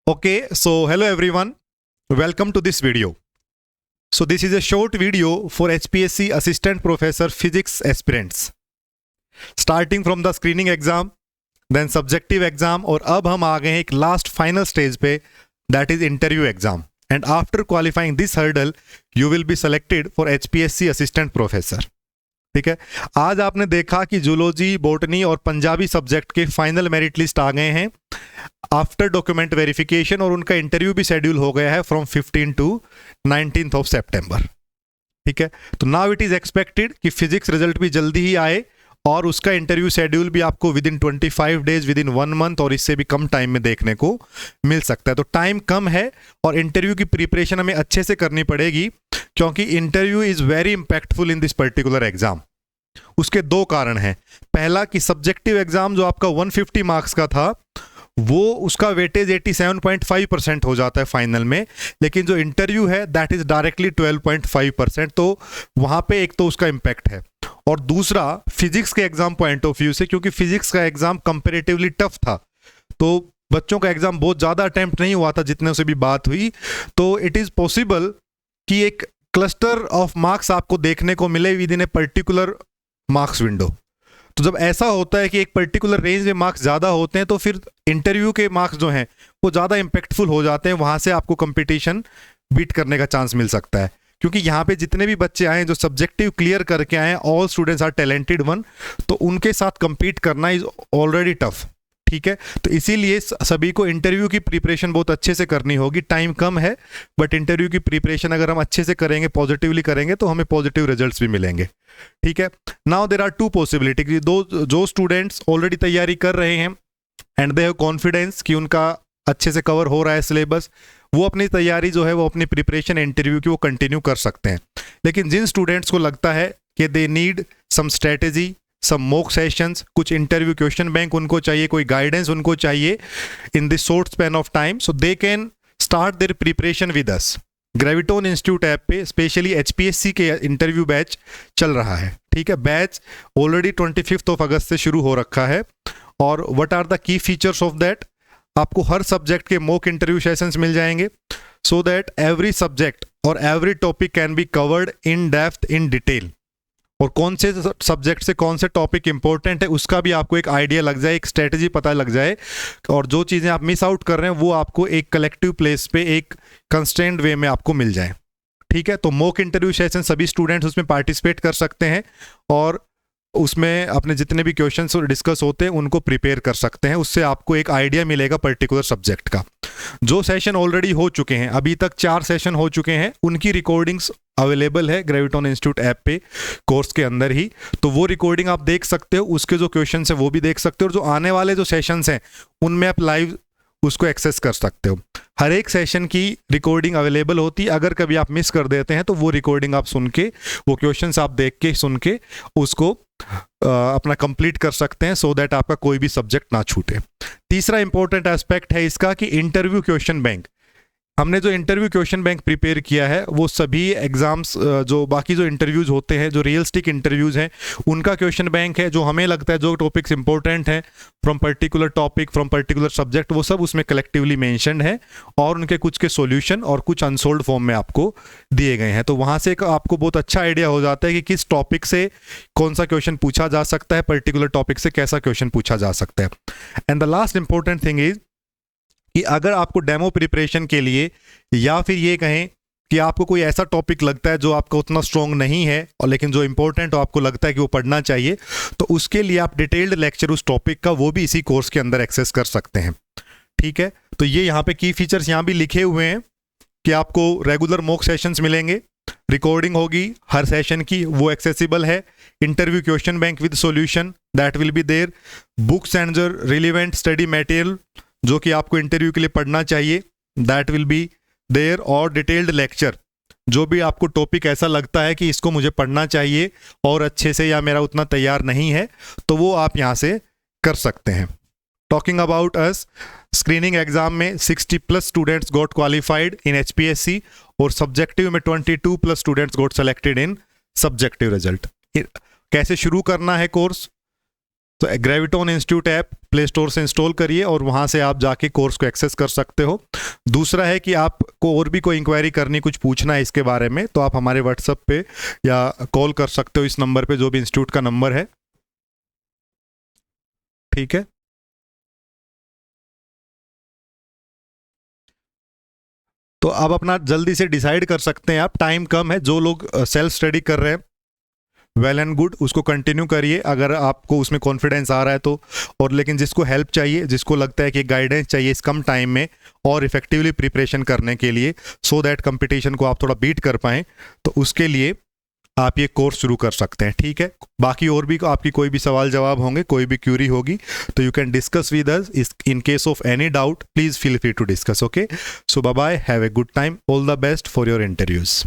Okay, so hello everyone. Welcome to this video. So this is a short video for HPSC Assistant Professor Physics aspirants. Starting from the screening exam, then subjective exam और अब हम आ गए हैं एक last final stage पे, that is interview exam. And after qualifying this hurdle, you will be selected for HPSC Assistant Professor. ठीक है, आज आपने देखा कि जूलॉजी, बॉटनी और पंजाबी सब्जेक्ट के फाइनल मेरिट लिस्ट आ गए हैं आफ्टर डॉक्यूमेंट वेरिफिकेशन और उनका इंटरव्यू भी शेड्यूल हो गया है फ्रॉम 15 टू 19 ऑफ सितंबर. ठीक है, तो नाउ इट इज एक्सपेक्टेड कि फिजिक्स रिजल्ट भी जल्दी ही आए और उसका इंटरव्यू शेड्यूल भी आपको with in 25 days, with in 1 month और इससे भी कम टाइम में देखने को मिल सकता है. तो टाइम कम है और इंटरव्यू की प्रिपरेशन हमें अच्छे से करनी पड़ेगी क्योंकि interview is very impactful in this particular exam. उसके दो कारण हैं. पहला कि सब्जेक्टिव एग्जाम जो आपका 150 मार्क्स का था वो उसका वेटेज 87.5% हो जाता है फाइनल में, लेकिन जो इंटरव्यू है दैट इज डायरेक्टली 12.5%. तो वहां पे एक तो उसका इम्पैक्ट है और दूसरा फिजिक्स के एग्जाम पॉइंट ऑफ व्यू से, क्योंकि फिजिक्स का एग्जाम कंपेरेटिवली टफ था तो बच्चों का एग्जाम बहुत ज़्यादा अटेम्प्ट नहीं हुआ था जितने से भी बात हुई, तो इट इज़ पॉसिबल कि एक क्लस्टर ऑफ मार्क्स आपको देखने को मिले with in a particular marks window. तो जब ऐसा होता है कि एक पर्टिकुलर रेंज में मार्क्स ज़्यादा होते हैं तो फिर इंटरव्यू के मार्क्स जो हैं वो ज़्यादा इम्पैक्टफुल हो जाते हैं, वहाँ से आपको कंपटीशन बीट करने का चांस मिल सकता है. क्योंकि यहाँ पे जितने भी बच्चे आए हैं जो सब्जेक्टिव क्लियर करके आए हैं, all students are talented one, तो उनके साथ compete करना इज ऑलरेडी टफ. ठीक है, तो इसीलिए सभी को इंटरव्यू की प्रिपरेशन बहुत अच्छे से करनी होगी. टाइम कम है बट इंटरव्यू की प्रिपरेशन अगर हम अच्छे से करेंगे, पॉजिटिवली करेंगे तो हमें पॉजिटिव रिजल्ट्स भी मिलेंगे. ठीक है, now there are two possibility. जो स्टूडेंट्स ऑलरेडी तैयारी कर रहे हैं एंड दे हैव कॉन्फिडेंस कि उनका अच्छे से कवर हो रहा है सिलेबस, वो अपनी तैयारी जो है वो अपनी प्रिपरेशन इंटरव्यू की वो कंटिन्यू कर सकते हैं. लेकिन जिन स्टूडेंट्स को लगता है कि they need some strategy, some mock sessions, कुछ इंटरव्यू क्वेश्चन बैंक उनको चाहिए, कोई गाइडेंस उनको चाहिए in this short span of time, so they can start their preparation with us. Graviton institute app पे स्पेशली HPSC के इंटरव्यू बैच चल रहा है. ठीक है, बैच ऑलरेडी 25 ऑफ अगस्त से शुरू हो रखा है और what are the key features of that, आपको हर सब्जेक्ट के मॉक इंटरव्यू सेशंस मिल जाएंगे सो दैट एवरी सब्जेक्ट और every topic can be covered in depth, in detail. और कौन से सब्जेक्ट से कौन से टॉपिक इंपॉर्टेंट है उसका भी आपको एक आइडिया लग जाए, एक स्ट्रेटजी पता लग जाए और जो चीज़ें आप मिस आउट कर रहे हैं वो आपको एक कलेक्टिव प्लेस पे एक कंस्ट्रेंट वे में आपको मिल जाए. ठीक है, तो मॉक इंटरव्यू सेशन सभी स्टूडेंट्स उसमें पार्टिसिपेट कर सकते हैं और उसमें अपने जितने भी क्वेश्चंस डिस्कस होते हैं उनको प्रिपेयर कर सकते हैं. उससे आपको एक आइडिया मिलेगा पर्टिकुलर सब्जेक्ट का. जो सेशन ऑलरेडी हो चुके हैं, अभी तक 4 सेशन हो चुके हैं, उनकी रिकॉर्डिंग्स अवेलेबल है ग्रेविटोन इंस्टीट्यूट ऐप पे कोर्स के अंदर ही, तो वो रिकॉर्डिंग आप देख सकते हो. उसके जो क्वेश्चन है वो भी देख सकते हो और जो आने वाले जो सेशंस हैं उनमें आप लाइव उसको एक्सेस कर सकते हो. हर एक सेशन की रिकॉर्डिंग अवेलेबल होती है. अगर कभी आप मिस कर देते हैं तो वो रिकॉर्डिंग आप सुन के, वो क्वेश्चंस आप देख के सुन के उसको अपना कंप्लीट कर सकते हैं सो दैट आपका कोई भी सब्जेक्ट ना छूटे. तीसरा इंपॉर्टेंट एस्पेक्ट है इसका कि इंटरव्यू क्वेश्चन बैंक. हमने जो इंटरव्यू क्वेश्चन बैंक प्रिपेयर किया है वो सभी एग्जाम्स, जो बाकी जो इंटरव्यूज़ होते हैं, जो रियलिस्टिक इंटरव्यूज़ हैं, उनका क्वेश्चन बैंक है. जो हमें लगता है जो टॉपिक्स इंपॉर्टेंट हैं from particular topic, from particular subject, वो सब उसमें कलेक्टिवली मेंशन्ड है और उनके कुछ के सॉल्यूशन और कुछ अनसोल्ड फॉर्म में आपको दिए गए हैं. तो वहाँ से आपको बहुत अच्छा आइडिया हो जाता है कि किस टॉपिक से कौन सा क्वेश्चन पूछा जा सकता है, पर्टिकुलर टॉपिक से कैसा क्वेश्चन पूछा जा सकता है. And the last important thing is कि अगर आपको डेमो प्रिपरेशन के लिए या फिर ये कहें कि आपको कोई ऐसा टॉपिक लगता है जो आपका उतना स्ट्रॉन्ग नहीं है और लेकिन जो इंपॉर्टेंट हो, आपको लगता है कि वो पढ़ना चाहिए, तो उसके लिए आप डिटेल्ड लेक्चर उस टॉपिक का वो भी इसी कोर्स के अंदर एक्सेस कर सकते हैं. ठीक है, तो ये यहाँ पे की फीचर्स यहाँ भी लिखे हुए हैं कि आपको रेगुलर मॉक सेशंस मिलेंगे, रिकॉर्डिंग होगी हर सेशन की, वो एक्सेसिबल है. Interview question bank with solution that will be there. Books and जो रिलेवेंट स्टडी मटेरियल जो कि आपको इंटरव्यू के लिए पढ़ना चाहिए दैट विल बी देयर. और डिटेल्ड लेक्चर, जो भी आपको टॉपिक ऐसा लगता है कि इसको मुझे पढ़ना चाहिए और अच्छे से या मेरा उतना तैयार नहीं है तो वो आप यहाँ से कर सकते हैं. Talking about us, screening exam में 60+ students got qualified in HPSC और सब्जेक्टिव में 22+ students got selected in subjective result. कैसे शुरू करना है कोर्स, तो graviton institute app play store से इंस्टॉल करिए और वहाँ से आप जाके कोर्स को एक्सेस कर सकते हो। दूसरा है कि आपको और भी कोई इंक्वायरी करनी, कुछ पूछना है इसके बारे में, तो आप हमारे व्हाट्सएप पे या कॉल कर सकते हो इस नंबर पे, जो भी इंस्टीट्यूट का नंबर है। ठीक है, तो अब अपना जल्दी से डिसाइड कर सकते हैं आप, टाइम कम है। जो लोग सेल्फ स्टडी कर रहे हैं, वेल एंड गुड, उसको कंटिन्यू करिए अगर आपको उसमें कॉन्फिडेंस आ रहा है तो। और लेकिन जिसको हेल्प चाहिए, जिसको लगता है कि गाइडेंस चाहिए इस कम टाइम में और इफेक्टिवली प्रिपरेशन करने के लिए, सो दैट कंपटीशन को आप थोड़ा बीट कर पाएँ, तो उसके लिए आप ये कोर्स शुरू कर सकते हैं। ठीक है, बाकी और भी आपकी कोई भी सवाल जवाब होंगे, कोई भी क्यूरी होगी, तो you can discuss with us. In case of any doubt please feel free to discuss. Okay, so bye bye, have a good time, all the best for your interviews.